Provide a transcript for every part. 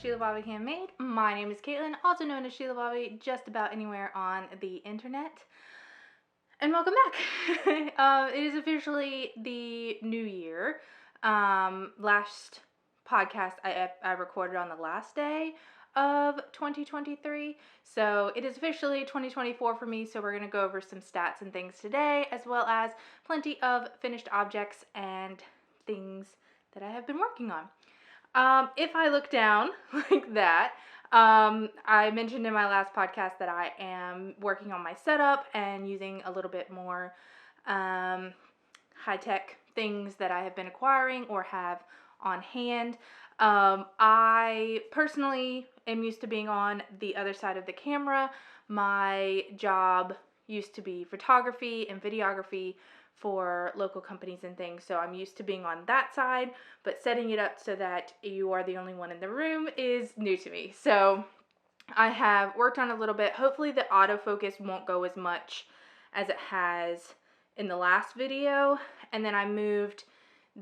Shelabobby Handmade. My name is Caitlin, also known as Shelabobby, just about anywhere on the internet. And welcome back. It is officially the new year. Last podcast I recorded on the last day of 2023. So it is officially 2024 for me. So we're going to go over some stats and things today, as well as plenty of finished objects and things that I have been working on. If I look down like that, I mentioned in my last podcast that I am working on my setup and using a little bit more high-tech things that I have been acquiring or have on hand. I personally am used to being on the other side of the camera. My job used to be photography and videography for local companies and things, so I'm used to being on that side, but setting it up so that you are the only one in the room is new to me. So I have worked on a little bit. Hopefully the autofocus won't go as much as it has in the last video, and then I moved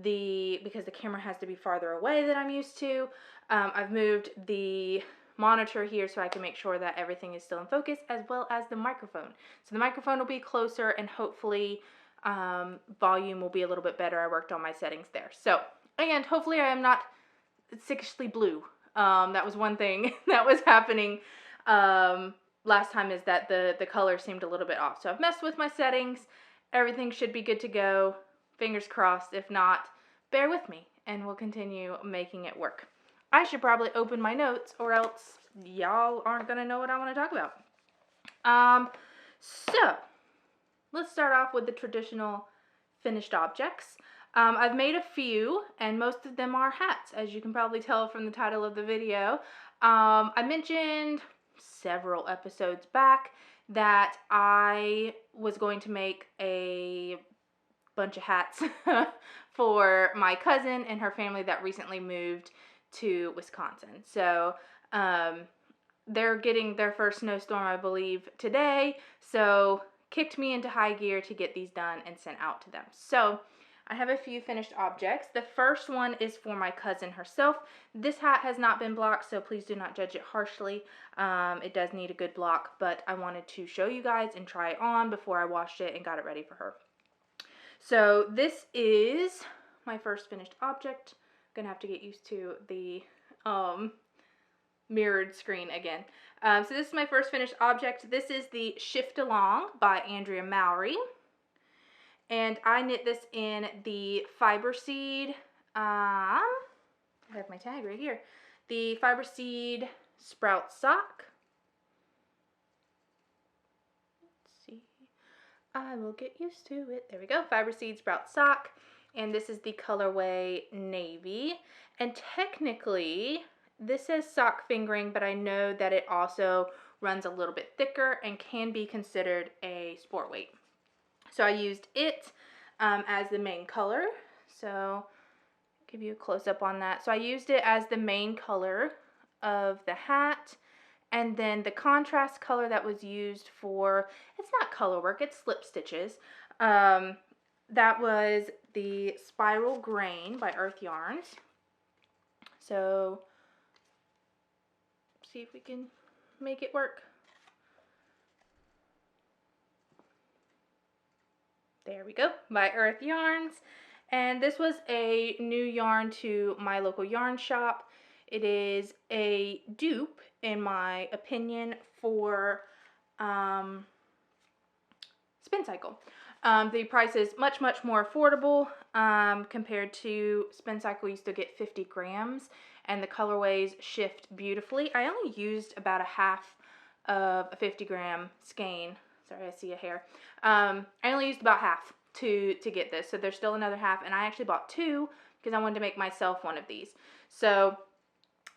because the camera has to be farther away than I'm used to, I've moved the monitor here so I can make sure that everything is still in focus, as well as the microphone. So the microphone will be closer, and hopefully volume will be a little bit better. I worked on my settings there. So, and hopefully I am not sickishly blue. That was one thing that was happening last time, is that the color seemed a little bit off. So I've messed with my settings. Everything should be good to go. Fingers crossed. If not, bear with me and we'll continue making it work. I should probably open my notes, or else y'all aren't going to know what I want to talk about. So let's start off with the traditional finished objects. I've made a few, and most of them are hats, as you can probably tell from the title of the video. I mentioned several episodes back that I was going to make a bunch of hats for my cousin and her family that recently moved to Wisconsin. So they're getting their first snowstorm, I believe, today. So kicked me into high gear to get these done and sent out to them. So I have a few finished objects. The first one is for my cousin herself. This hat has not been blocked, so please do not judge it harshly. It does need a good block, but I wanted to show you guys and try it on before I washed it and got it ready for her. So this is my first finished object. Gonna have to get used to the mirrored screen again. So this is my first finished object. This is the Shift Along by Andrea Mowry. And I knit this in the Fiber Seed, I have my tag right here, the Fiber Seed Sprout Sock. Let's see, I will get used to it. There we go, Fiber Seed Sprout Sock. And this is the colorway Navy. And technically, this says sock fingering, but I know that it also runs a little bit thicker and can be considered a sport weight. So I used it as the main color. So give you a close-up on that. So I used it as the main color of the hat. And then the contrast color that was used for, it's not color work, it's slip stitches. That was the Spiral Grain by Earth Yarns. So see if we can make it work. There we go, by Earth Yarns. And this was a new yarn to my local yarn shop. It is a dupe, in my opinion, for Spin Cycle. The price is much, much more affordable compared to Spin Cycle. You still get 50 grams, and the colorways shift beautifully. I only used about a half of a 50 gram skein. Sorry, I see a hair. I only used about half to get this, so there's still another half, and I actually bought two because I wanted to make myself one of these. So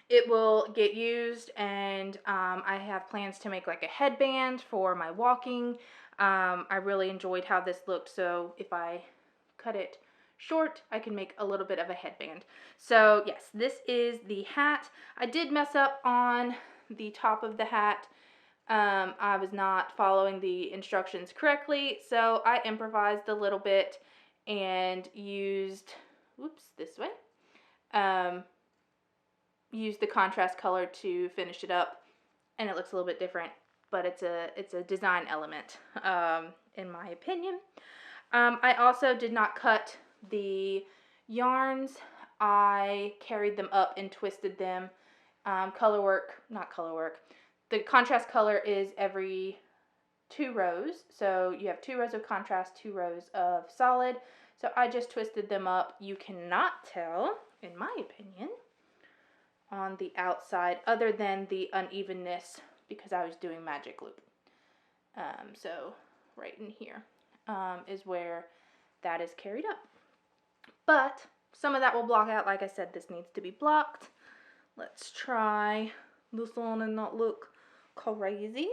it will get used, and I have plans to make like a headband for my walking. I really enjoyed how this looked, so if I cut it short, I can make a little bit of a headband. So yes, this is the hat. I did mess up on the top of the hat. I was not following the instructions correctly, so I improvised a little bit and used, this way, used the contrast color to finish it up, and it looks a little bit different, but it's a design element, in my opinion. I also did not cut the yarns. I carried them up and twisted them. Color work, not color work. The contrast color is every 2 rows. So you have 2 rows of contrast, 2 rows of solid. So I just twisted them up. You cannot tell, in my opinion, on the outside, other than the unevenness, because I was doing magic loop. So right in here is where that is carried up. But some of that will block out. Like I said, this needs to be blocked. Let's try this on and not look crazy.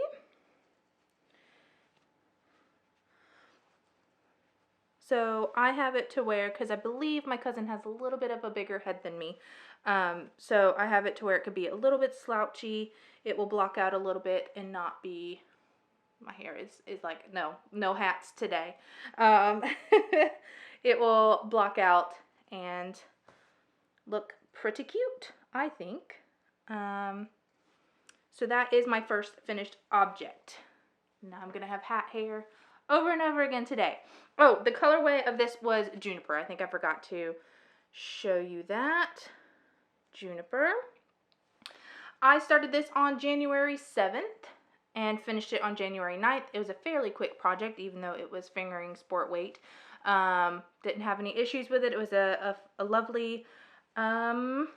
So I have it to where, because I believe my cousin has a little bit of a bigger head than me. So I have it to where it could be a little bit slouchy. It will block out a little bit and not be, my hair is like, no hats today. It will block out and look pretty cute, I think. So that is my first finished object. Now I'm going to have hat hair over and over again today. Oh, the colorway of this was Juniper. I think I forgot to show you that. Juniper. I started this on January 7th and finished it on January 9th. It was a fairly quick project, even though it was fingering sport weight. Didn't have any issues with it. It was a lovely knit.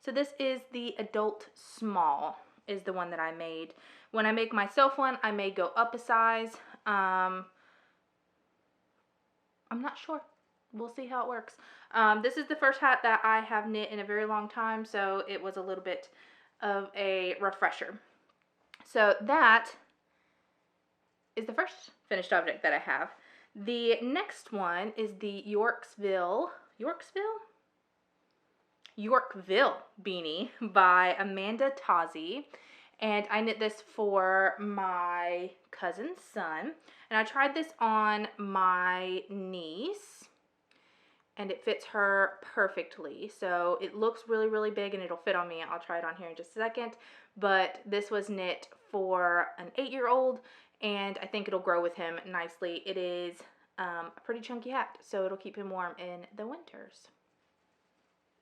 So this is the adult small, is the one that I made. When I make myself one, I may go up a size. I'm not sure. We'll see how it works. This is the first hat that I have knit in a very long time, so it was a little bit of a refresher. So that is the first finished object that I have. The next one is the Yorkville beanie by Amanda Tozzi. And I knit this for my cousin's son. And I tried this on my niece, and it fits her perfectly. So it looks really, really big, and it'll fit on me. I'll try it on here in just a second. But this was knit for an 8-year-old, and I think it'll grow with him nicely. It is a pretty chunky hat, so it'll keep him warm in the winters.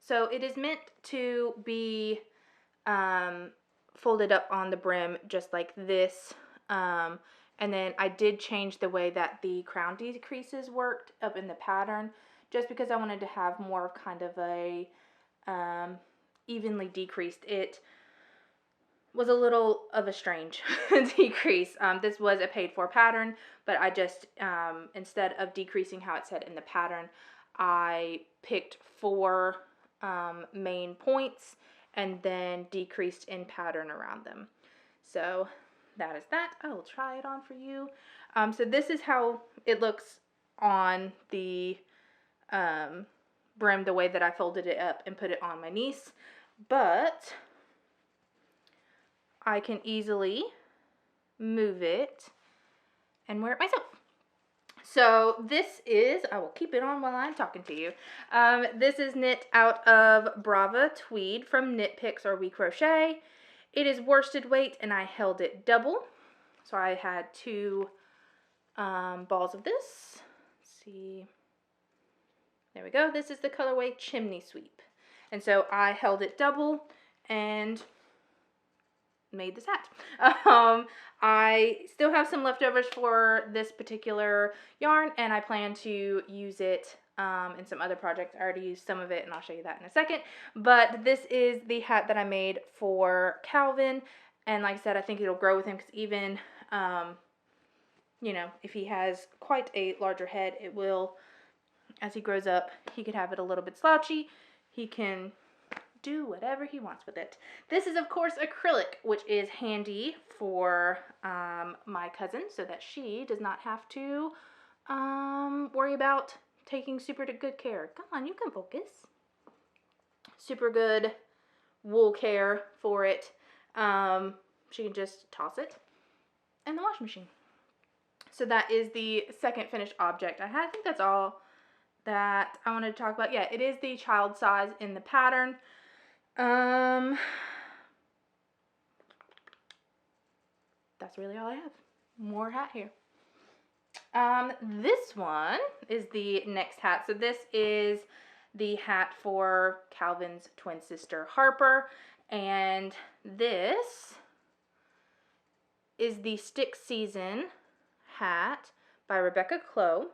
So it is meant to be folded up on the brim just like this, and then I did change the way that the crown decreases worked up in the pattern, just because I wanted to have more of kind of a evenly decreased. It was a little of a strange decrease. This was a paid for pattern, but I just instead of decreasing how it said in the pattern, I picked 4 main points and then decreased in pattern around them. So that is that. I will try it on for you. So this is how it looks on the brim, the way that I folded it up and put it on my niece. But I can easily move it and wear it myself. So this is, I will keep it on while I'm talking to you. This is knit out of Brava Tweed from Knit Picks or We Crochet. It is worsted weight, and I held it double. So I had 2 balls of this. Let's see. There we go. This is the colorway Chimney Sweep. And so I held it double and made this hat. I still have some leftovers for this particular yarn, and I plan to use it in some other projects. I already used some of it, and I'll show you that in a second. But this is the hat that I made for Calvin, and like I said, I think it'll grow with him, because even, you know, if he has quite a larger head, it will, as he grows up, he could have it a little bit slouchy. He can do whatever he wants with it. This is, of course, acrylic, which is handy for my cousin, so that she does not have to worry about taking super good care. Come on, you can focus. Super good wool care for it. She can just toss it in the washing machine. So that is the second finished object I had. I think that's all that I wanted to talk about. Yeah, it is the child size in the pattern. That's really all I have. More hat here. This one is the next hat. So this is the hat for Calvin's twin sister, Harper. And this is the Stick Season hat by Rebecca Clow.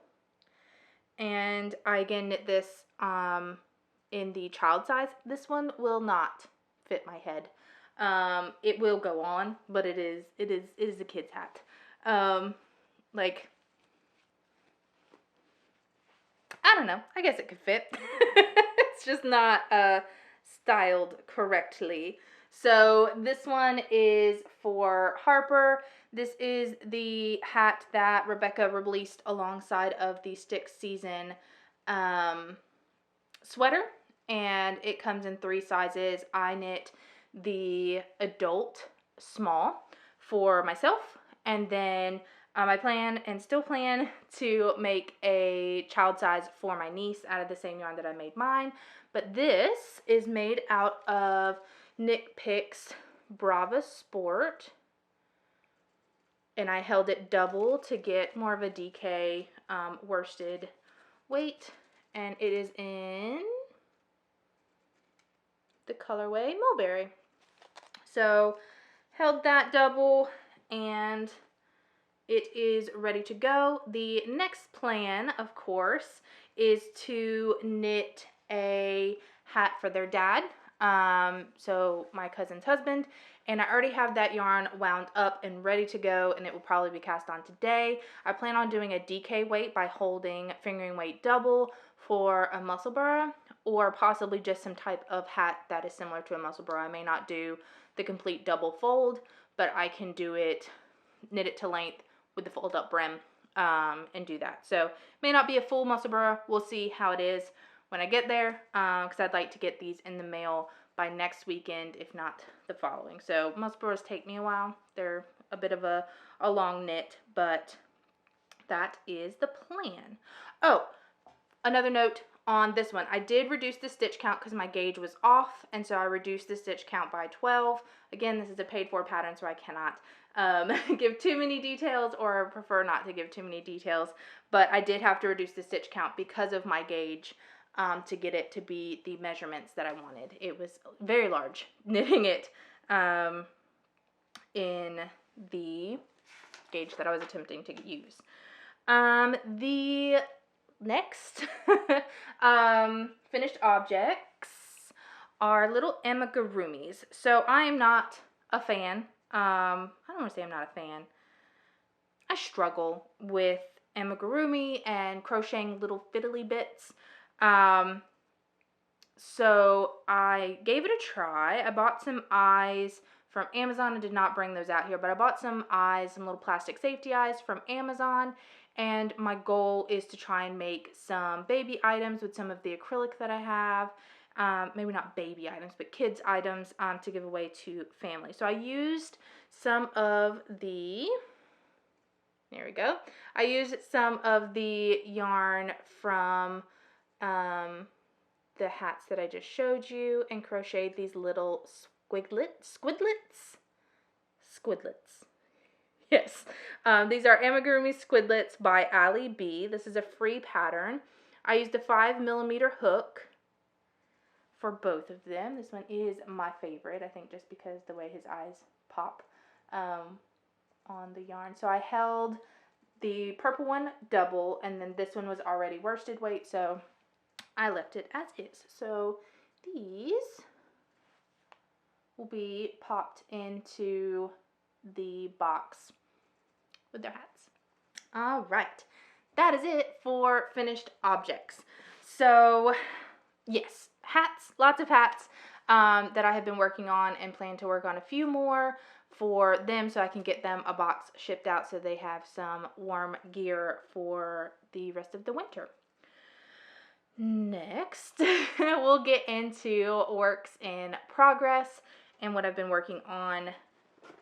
And I again knit this in the child size. This one will not fit my head. It will go on, but it is a kid's hat. Like, I don't know. I guess it could fit. It's just not styled correctly. So this one is for Harper. This is the hat that Rebecca released alongside of the Stick Season sweater. And it comes in 3 sizes. I knit the adult small for myself. And then I plan and still plan to make a child size for my niece out of the same yarn that I made mine. But this is made out of Knit Picks Brava Sport. And I held it double to get more of a DK worsted weight. And it is in the colorway Mulberry. So held that double and it is ready to go. The next plan, of course, is to knit a hat for their dad. So my cousin's husband, and I already have that yarn wound up and ready to go, and it will probably be cast on today. I plan on doing a DK weight by holding fingering weight double for a Musselburgh, or possibly just some type of hat that is similar to a Musselburgh. I may not do the complete double fold, but I can do it, knit it to length with the fold up brim, and do that. So may not be a full Musselburgh. We'll see how it is when I get there, because I'd like to get these in the mail by next weekend, if not the following. So Musselburghs take me a while. They're a bit of a long knit, but that is the plan. Oh, another note on this one. I did reduce the stitch count because my gauge was off, and so I reduced the stitch count by 12. Again, this is a paid for pattern, so I cannot give too many details, or prefer not to give too many details, but I did have to reduce the stitch count because of my gauge to get it to be the measurements that I wanted. It was very large knitting it in the gauge that I was attempting to use. The next finished objects are little amigurumis. So I am not a fan. I don't want to say I'm not a fan. I struggle with amigurumi and crocheting little fiddly bits. So I gave it a try. I bought some eyes from Amazon. I did not bring those out here, but I bought some eyes, some little plastic safety eyes from Amazon. And my goal is to try and make some baby items with some of the acrylic that I have. Maybe not baby items, but kids items to give away to family. So I used some of the, there we go. I used some of the yarn from the hats that I just showed you and crocheted these little squidlets. Yes, these are Amigurumi Squidlets by Ali B. This is a free pattern. I used a 5mm hook for both of them. This one is my favorite, I think, just because the way his eyes pop on the yarn. So I held the purple one double, and then this one was already worsted weight, so I left it as is. So these will be popped into the box with their hats. All right, that is it for finished objects. So yes, hats, lots of hats that I have been working on, and plan to work on a few more for them so I can get them a box shipped out so they have some warm gear for the rest of the winter. Next, we'll get into works in progress and what I've been working on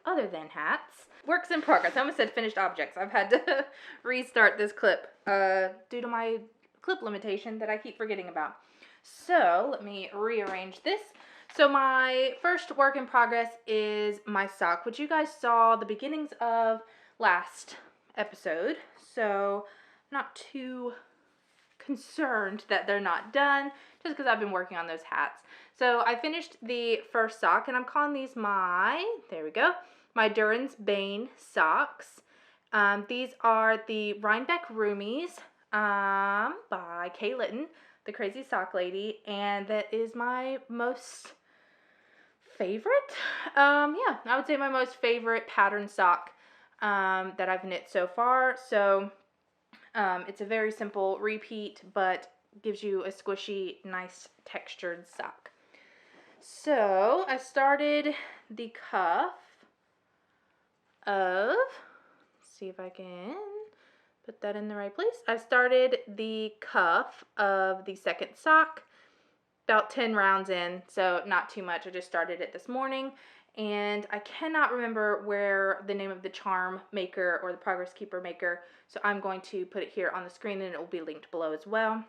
other than hats. Works in progress. I almost said finished objects. I've had to restart this clip due to my clip limitation that I keep forgetting about. So let me rearrange this. So my first work in progress is my sock, which you guys saw the beginnings of last episode. So I'm not too concerned that they're not done, just because I've been working on those hats. So I finished the first sock, and I'm calling these there we go, my Durance Bane socks. These are the Rhinebeck Roomies by Kay Litton, the crazy sock lady, and that is my most favorite, yeah, I would say my most favorite pattern sock that I've knit so far. So it's a very simple repeat, but gives you a squishy, nice textured sock. So I started the cuff of, let's see if I can put that in the right place. I started the cuff of the second sock about 10 rounds in, so not too much. I just started it this morning, and I cannot remember where the name of the charm maker or the progress keeper maker, so I'm going to put it here on the screen, and it will be linked below as well.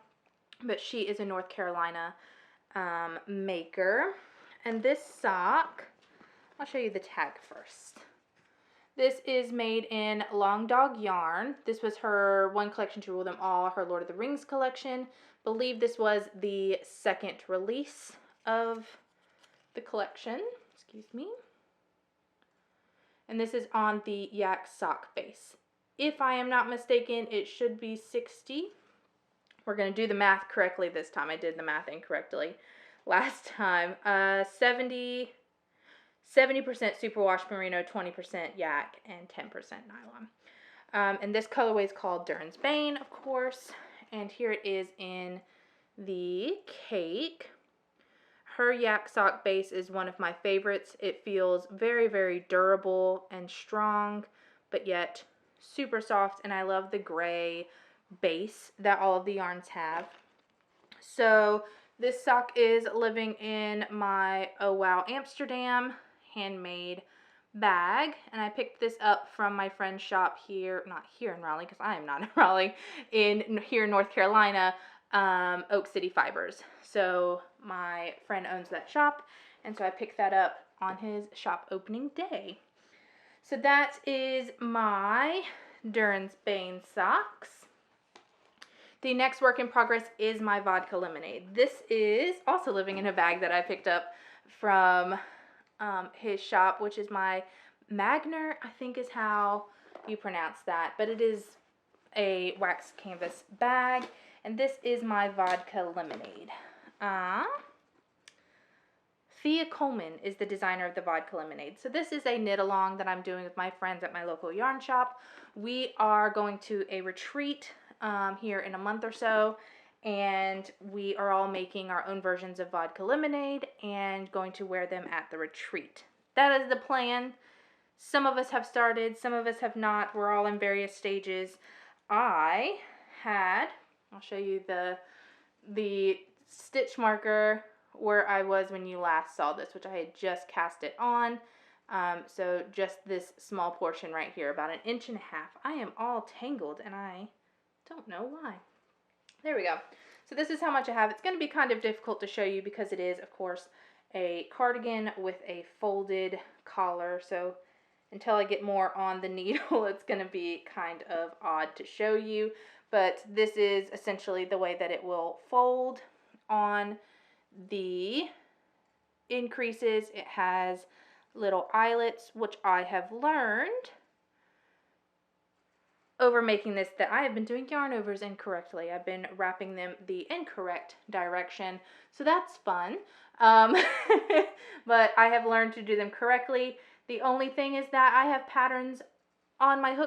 But she is a North Carolina maker. And this sock, I'll show you the tag first. This is made in Long Dog yarn. This was her one collection to rule them all, her Lord of the Rings collection. Believe this was the second release of the collection. Excuse me. And this is on the yak sock base. If I am not mistaken, it should be 60. We're going to do the math correctly this time. I did the math incorrectly last time. 70% superwash merino, 20% yak, and 10% nylon. And this colorway is called Durance Bane, of course. And here it is in the cake. Her yak sock base is one of my favorites. It feels very, very durable and strong, but yet super soft. And I love the gray base that all of the yarns have. So this sock is living in my Oh Wow Amsterdam handmade bag, and I picked this up from my friend's shop here, not here in Raleigh because I am not in Raleigh, here in North Carolina, Oak City Fibers. So my friend owns that shop, and so I picked that up on his shop opening day. So that is my Durance Bane socks. The next work in progress is my vodka lemonade. This is also living in a bag that I picked up from his shop, which is my Magner, I think is how you pronounce that. But it is a wax canvas bag, and this is my vodka lemonade. Thea Coleman is the designer of the vodka lemonade. So this is a knit along that I'm doing with my friends at my local yarn shop. We are going to a retreat here in a month or so, and we are all making our own versions of vodka lemonade and going to wear them at the retreat. That is the plan. Some of us have started, some of us have not. We're all in various stages. I'll show you the stitch marker where I was when you last saw this, which I had just cast it on. So just this small portion right here, about 1.5 inches. I am all tangled, and I don't know why. There we go. So this is how much I have. It's going to be kind of difficult to show you because it is, of course, a cardigan with a folded collar. So until I get more on the needle, it's going to be kind of odd to show you. But this is essentially the way that it will fold on the increases. It has little eyelets, which I have learned over making this that I have been doing yarn overs incorrectly. I've been wrapping them the incorrect direction, so that's fun. But I have learned to do them correctly. The only thing is that I have patterns on my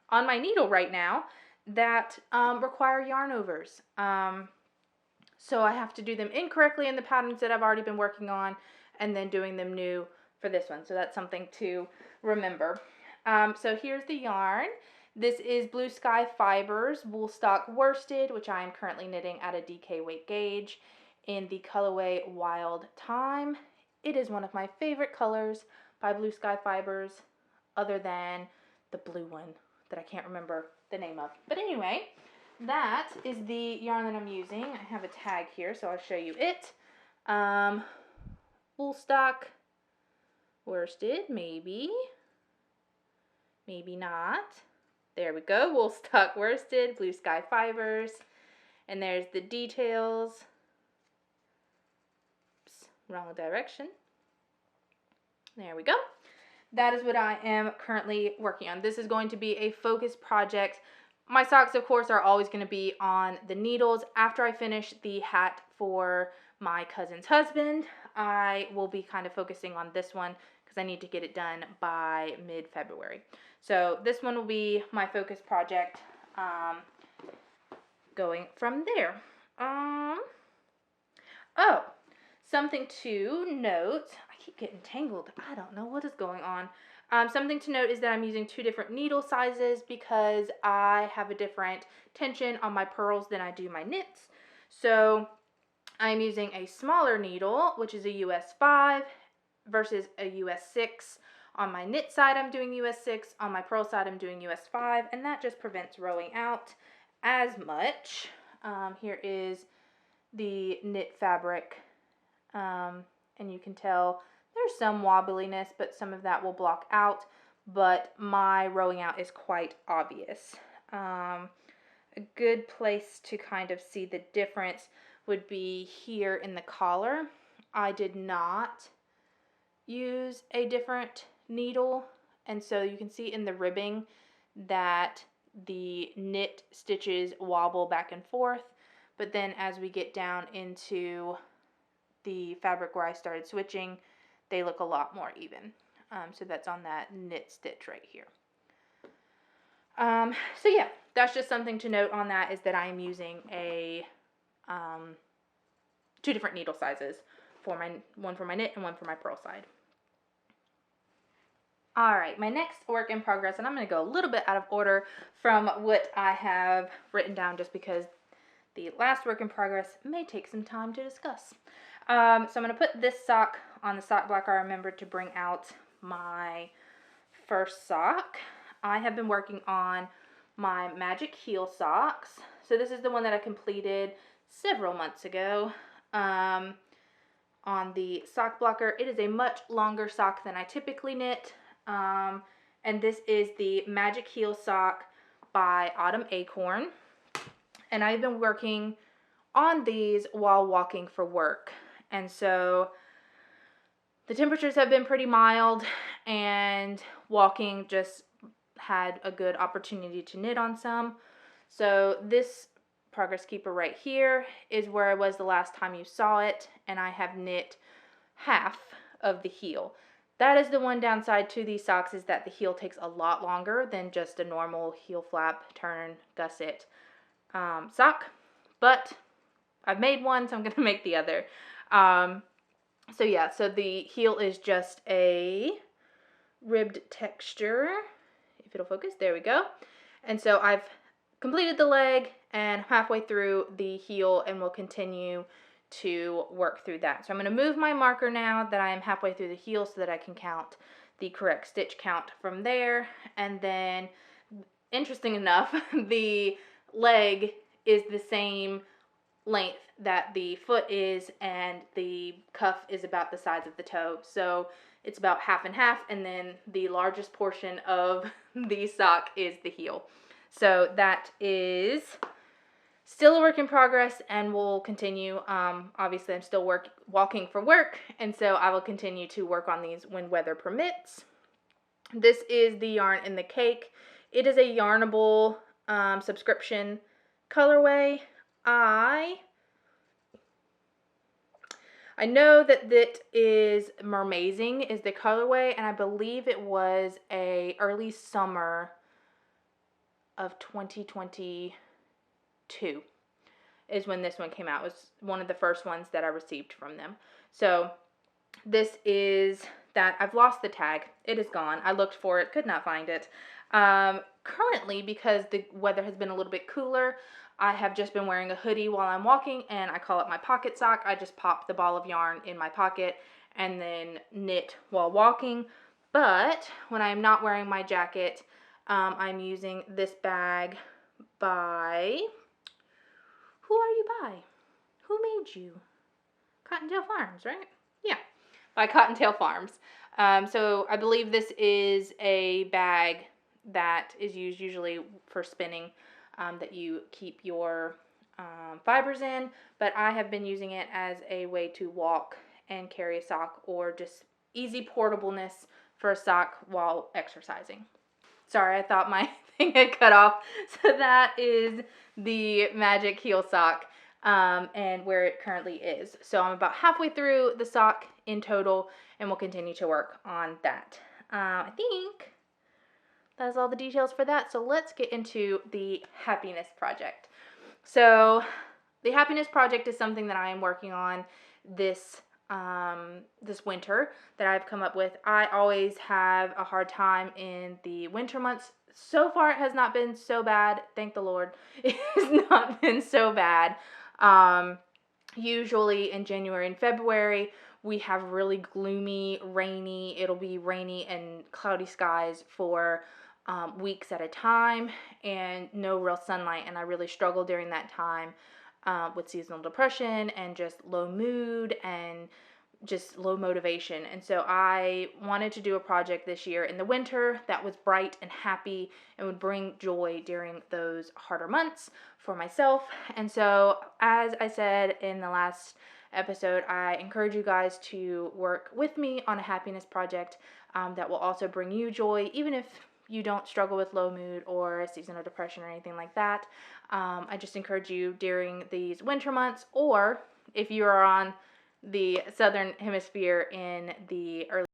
on my needle right now that require yarn overs. So I have to do them incorrectly in the patterns that I've already been working on, and then doing them new for this one. So that's something to remember. So here's the yarn. This is Blue Sky Fibers Woolstock Worsted, which I am currently knitting at a DK weight gauge in the colorway Wild Thyme. It is one of my favorite colors by Blue Sky Fibers, other than the blue one that I can't remember the name of. But anyway, that is the yarn that I'm using. I have a tag here, so I'll show you it. woolstock, worsted, maybe not. There we go, woolstock worsted, blue sky fibers, and there's the details. Oops, wrong direction. There we go. That is what I am currently working on. This is going to be a focus project. My socks, of course, are always going to be on the needles. After I finish the hat for my cousin's husband, I will be kind of focusing on this one because I need to get it done by mid-February. So this one will be my focus project going from there. Oh, something to note. I keep getting tangled. I don't know what is going on. Something to note is that I'm using 2 different needle sizes because I have a different tension on my pearls than I do my knits. So I'm using a smaller needle, which is a US 5 versus a US 6. On my knit side, I'm doing US 6. On my pearl side, I'm doing US 5, and that just prevents rowing out as much. Here is the knit fabric, and you can tell there's some wobbliness, but some of that will block out, but my rowing out is quite obvious. A good place to kind of see the difference would be here in the collar. I did not use a different needle, and so you can see in the ribbing that the knit stitches wobble back and forth, but then as we get down into the fabric where I started switching, they look a lot more even. So that's on that knit stitch right here. So yeah, that's just something to note on that, is that I am using a 2 different needle sizes, for one for my knit and one for my pearl side. Alright, my next work in progress, and I'm going to go a little bit out of order from what I have written down just because the last work in progress may take some time to discuss. So I'm going to put this sock on the sock block I remembered to bring out my first sock. I have been working on my magic heel socks. So this is the one that I completed several months ago on the sock blocker. It is a much longer sock than I typically knit. And this is the Magic Heel Sock by Autumn Acorn. And I've been working on these while walking for work. And so the temperatures have been pretty mild, and walking just had a good opportunity to knit on some. So this progress keeper right here is where I was the last time you saw it, and I have knit half of the heel. That is the one downside to these socks, is that the heel takes a lot longer than just a normal heel flap, turn, gusset sock. But I've made one, so I'm going to make the other. So yeah, so the heel is just a ribbed texture. If it'll focus, there we go. And so I've completed the leg and halfway through the heel, and will continue to work through that. So I'm going to move my marker now that I am halfway through the heel so that I can count the correct stitch count from there. And then, interesting enough, the leg is the same length that the foot is, and the cuff is about the size of the toe. So it's about half and half, and then the largest portion of the sock is the heel. So that is still a work in progress, and will continue. Obviously, I'm still walking for work, and so I will continue to work on these when weather permits. This is the Yarn in the Cake. It is a Yarnable subscription colorway. I know that is Mermazing is the colorway, and I believe it was a early summer of 2022 is when this one came out. It was one of the first ones that I received from them. So this is that. I've lost the tag. It is gone. I looked for it, could not find it. Currently, because the weather has been a little bit cooler, I have just been wearing a hoodie while I'm walking, and I call it my pocket sock. I just pop the ball of yarn in my pocket and then knit while walking. But when I'm not wearing my jacket, I'm using this bag by, who are you by? Who made you? Cottontail Farms, right? Yeah. by Cottontail Farms. So I believe this is a bag that is used usually for spinning, that you keep your fibers in, but I have been using it as a way to walk and carry a sock, or just easy portableness for a sock while exercising. Sorry, I thought my thing had cut off. So that is the Magic Heel Sock, and where it currently is. So I'm about halfway through the sock in total, and we'll continue to work on that. I think that's all the details for that. So let's get into the happiness project. So the happiness project is something that I am working on this this winter, that I've come up with. I always have a hard time in the winter months. So far, it has not been so bad. Thank the Lord. It has not been so bad. Usually in January and February, we have really gloomy, rainy, it'll be rainy and cloudy skies for weeks at a time, and no real sunlight. And I really struggle during that time with seasonal depression and just low mood and just low motivation. And so I wanted to do a project this year in the winter that was bright and happy and would bring joy during those harder months for myself. And so, as I said in the last episode, I encourage you guys to work with me on a happiness project that will also bring you joy, even if you don't struggle with low mood or seasonal depression or anything like that. I just encourage you during these winter months, or if you are on the southern hemisphere in the early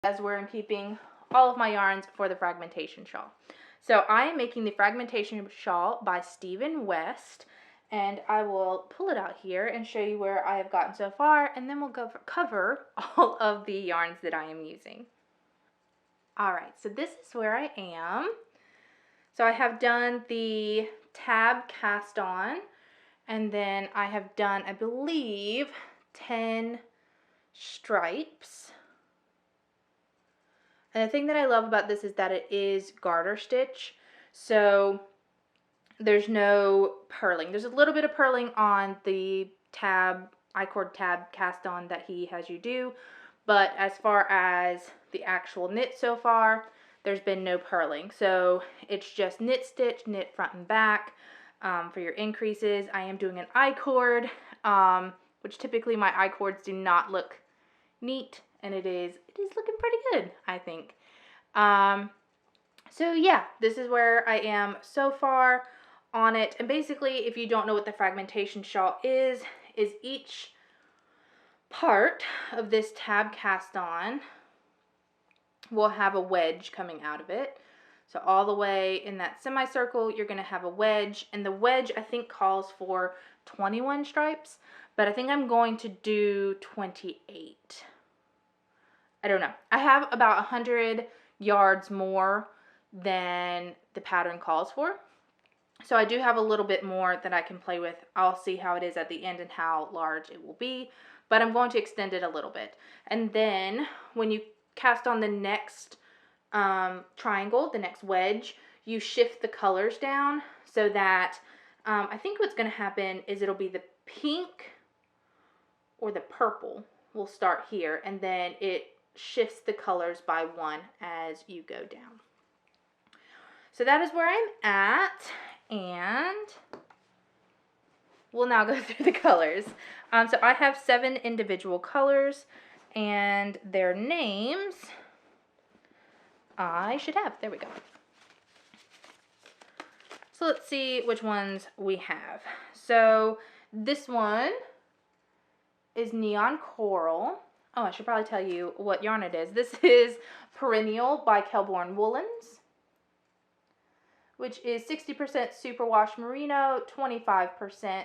as we're keeping all of my yarns for the fragmentation shawl. So I am making the fragmentation shawl by Stephen West, and I will pull it out here and show you where I have gotten so far, and then we'll cover all of the yarns that I am using. Alright, so this is where I am. So I have done the tab cast on, and then I have done, I believe, 10 stripes. And the thing that I love about this is that it is garter stitch, so there's no purling. There's a little bit of purling on the tab, I-cord tab cast on that he has you do, but as far as the actual knit so far, there's been no purling. So it's just knit stitch, knit front and back. For your increases, I am doing an I-cord, which typically my I-cords do not look neat, and it is looking pretty good, I think. So yeah, this is where I am so far on it. And basically, if you don't know what the fragmentation shawl is each part of this tab cast on will have a wedge coming out of it. So all the way in that semicircle, you're going to have a wedge, and the wedge I think calls for 21 stripes, but I think I'm going to do 28. I don't know. I have about 100 yards more than the pattern calls for. So I do have a little bit more that I can play with. I'll see how it is at the end and how large it will be, but I'm going to extend it a little bit. And then when you cast on the next triangle, the next wedge, you shift the colors down so that I think what's going to happen is it'll be the pink or the purple will start here, and then it shifts the colors by one as you go down. So that is where I'm at, and we'll now go through the colors. So I have 7 individual colors, and their names I should have. There we go. So let's see which ones we have. So this one is Neon Coral. Oh, I should probably tell you what yarn it is. This is Perennial by Kelborn Woolens, which is 60% superwash merino, 25%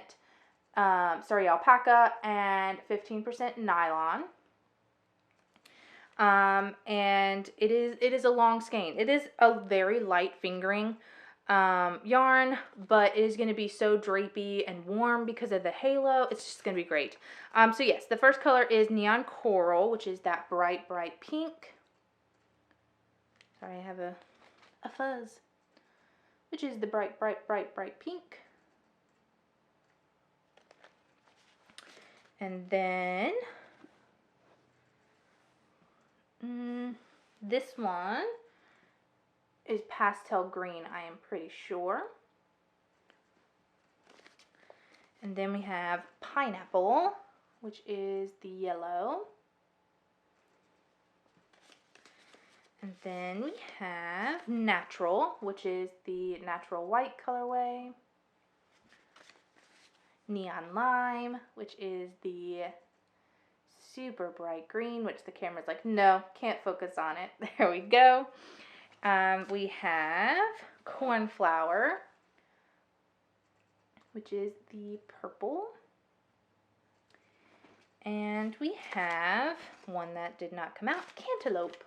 alpaca, and 15% nylon. And it is a long skein. It is a very light fingering. yarn, but it is going to be so drapey and warm because of the halo. It's just going to be great. So yes, the first color is Neon Coral, which is that bright, bright pink. Sorry, I have a fuzz. Which is the bright, bright, bright, bright pink. And then this one is pastel green, I am pretty sure. And then we have pineapple, which is the yellow. And then we have natural, which is the natural white colorway. Neon lime, which is the super bright green, which the camera's like, no, can't focus on it. There we go. We have cornflower, which is the purple. And we have one that did not come out, cantaloupe.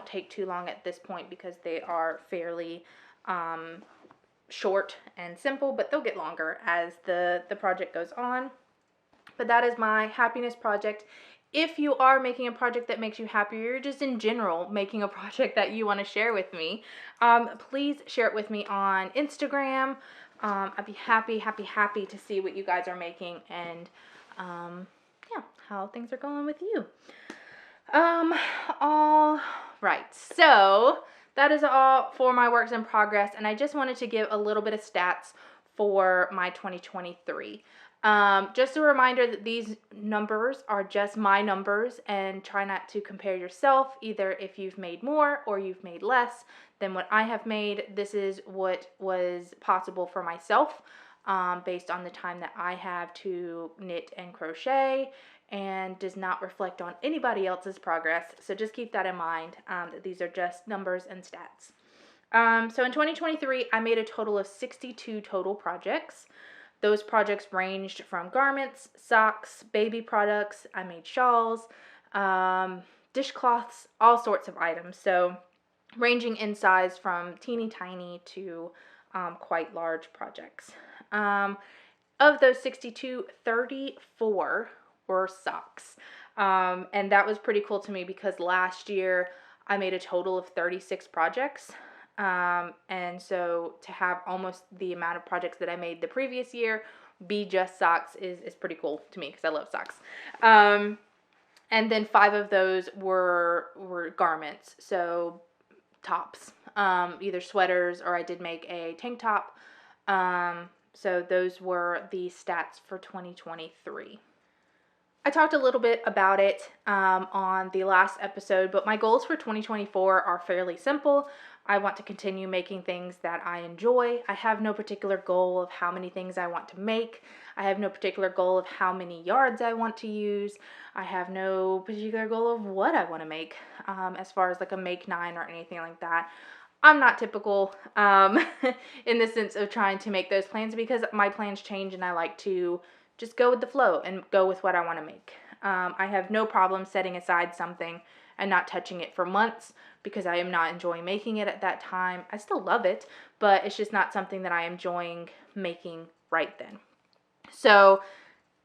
Take too long at this point because they are fairly short and simple, but they'll get longer as the project goes on. But that is my happiness project. If you are making a project that makes you happy, or just in general making a project that you want to share with me, please share it with me on Instagram. I'd be happy to see what you guys are making and yeah, how things are going with you. All right, so that is all for my works in progress, and I just wanted to give a little bit of stats for my 2023. Just a reminder that these numbers are just my numbers, and try not to compare yourself, either if you've made more or you've made less than what I have made. This is what was possible for myself, based on the time that I have to knit and crochet, and does not reflect on anybody else's progress. So just keep that in mind, that these are just numbers and stats. So in 2023, I made a total of 62 total projects. Those projects ranged from garments, socks, baby products. I made shawls, dishcloths, all sorts of items. So ranging in size from teeny tiny to quite large projects. Of those 62, 34 were socks. And that was pretty cool to me because last year I made a total of 36 projects. And so to have almost the amount of projects that I made the previous year be just socks is pretty cool to me because I love socks. And then 5 of those were garments, so tops, either sweaters, or I did make a tank top. So those were the stats for 2023. I talked a little bit about it on the last episode, but my goals for 2024 are fairly simple. I want to continue making things that I enjoy. I have no particular goal of how many things I want to make. I have no particular goal of how many yards I want to use. I have no particular goal of what I want to make, as far as like a make 9 or anything like that. I'm not typical in the sense of trying to make those plans, because my plans change and I like to just go with the flow and go with what I want to make. I have no problem setting aside something and not touching it for months because I am not enjoying making it at that time. I still love it, but it's just not something that I am enjoying making right then. So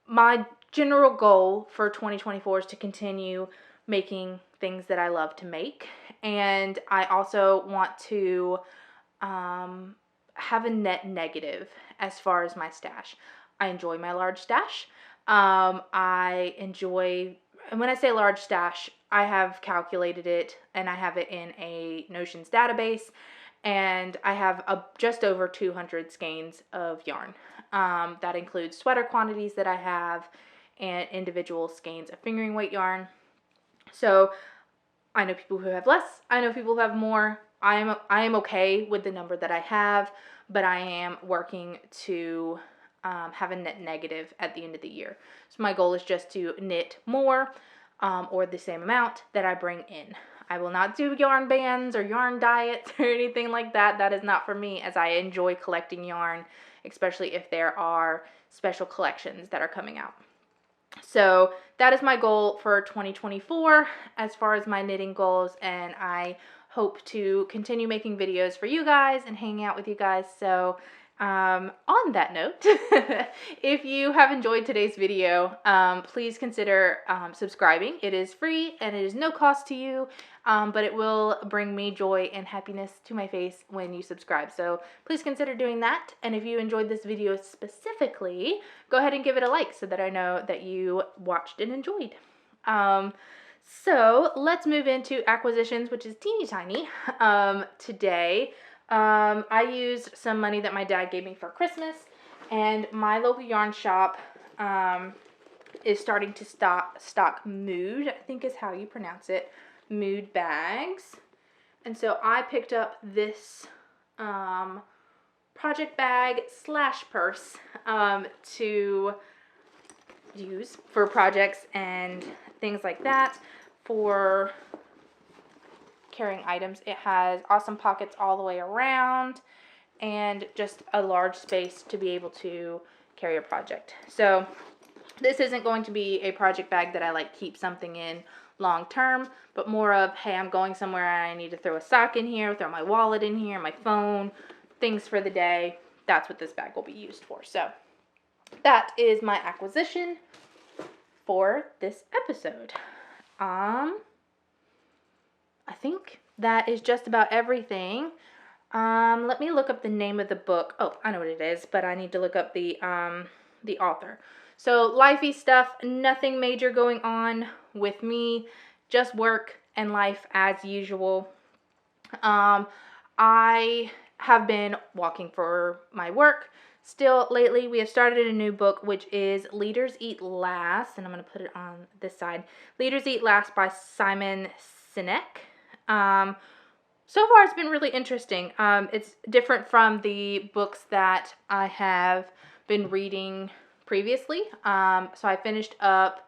my general goal for 2024 is to continue making things that I love to make. And I also want to have a net negative as far as my stash. I enjoy my large stash. I enjoy, and when I say large stash, I have calculated it and I have it in a Notions database, and I have just over 200 skeins of yarn. That includes sweater quantities that I have and individual skeins of fingering weight yarn. So I know people who have less, I know people who have more. I am okay with the number that I have, but I am working to have a net negative at the end of the year. So my goal is just to knit more, or the same amount that I bring in. I will not do yarn bands or yarn diets or anything like that. That is not for me, as I enjoy collecting yarn, especially if there are special collections that are coming out. So that is my goal for 2024 as far as my knitting goals, and I hope to continue making videos for you guys and hanging out with you guys. So on that note, if you have enjoyed today's video, please consider subscribing. It is free and it is no cost to you, but it will bring me joy and happiness to my face when you subscribe. So please consider doing that. And if you enjoyed this video specifically, go ahead and give it a like so that I know that you watched and enjoyed. So let's move into acquisitions, which is teeny tiny today. I used some money that my dad gave me for Christmas, and my local yarn shop is starting to stock Mood, I think is how you pronounce it, Mood bags. And so I picked up this project bag / purse to use for projects and things like that, for carrying items. It has awesome pockets all the way around and just a large space to be able to carry a project. So this isn't going to be a project bag that I like keep something in long term, but more of, hey, I'm going somewhere and I need to throw a sock in here, throw my wallet in here, my phone, things for the day. That's what this bag will be used for. So that is my acquisition for this episode. I think that is just about everything. Let me look up the name of the book. Oh, I know what it is, but I need to look up the author. So lifey stuff, nothing major going on with me, just work and life as usual. I have been walking for my work still lately. We have started a new book, which is Leaders Eat Last, and I'm going to put it on this side. Leaders Eat Last by Simon Sinek. So far it's been really interesting. It's different from the books that I have been reading previously. So I finished up,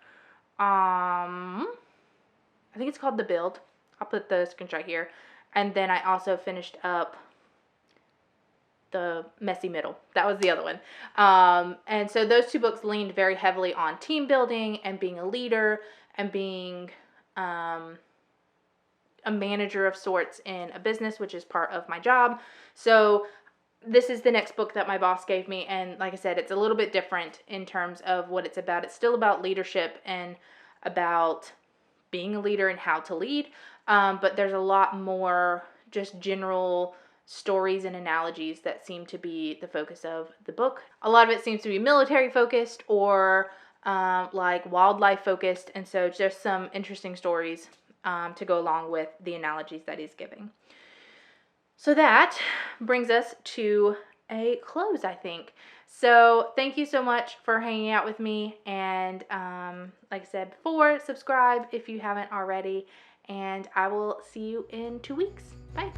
I think it's called The Build. I'll put the screenshot here. And then I also finished up The Messy Middle. That was the other one. And so those two books leaned very heavily on team building and being a leader and being a manager of sorts in a business, which is part of my job. So this is the next book that my boss gave me, and like I said, it's a little bit different in terms of what it's about. It's still about leadership and about being a leader and how to lead, but there's a lot more just general stories and analogies that seem to be the focus of the book. A lot of it seems to be military focused or like wildlife focused, and so just some interesting stories to go along with the analogies that he's giving. So that brings us to a close, I think. So thank you so much for hanging out with me, and like I said before, subscribe if you haven't already, and I will see you in 2 weeks. Bye.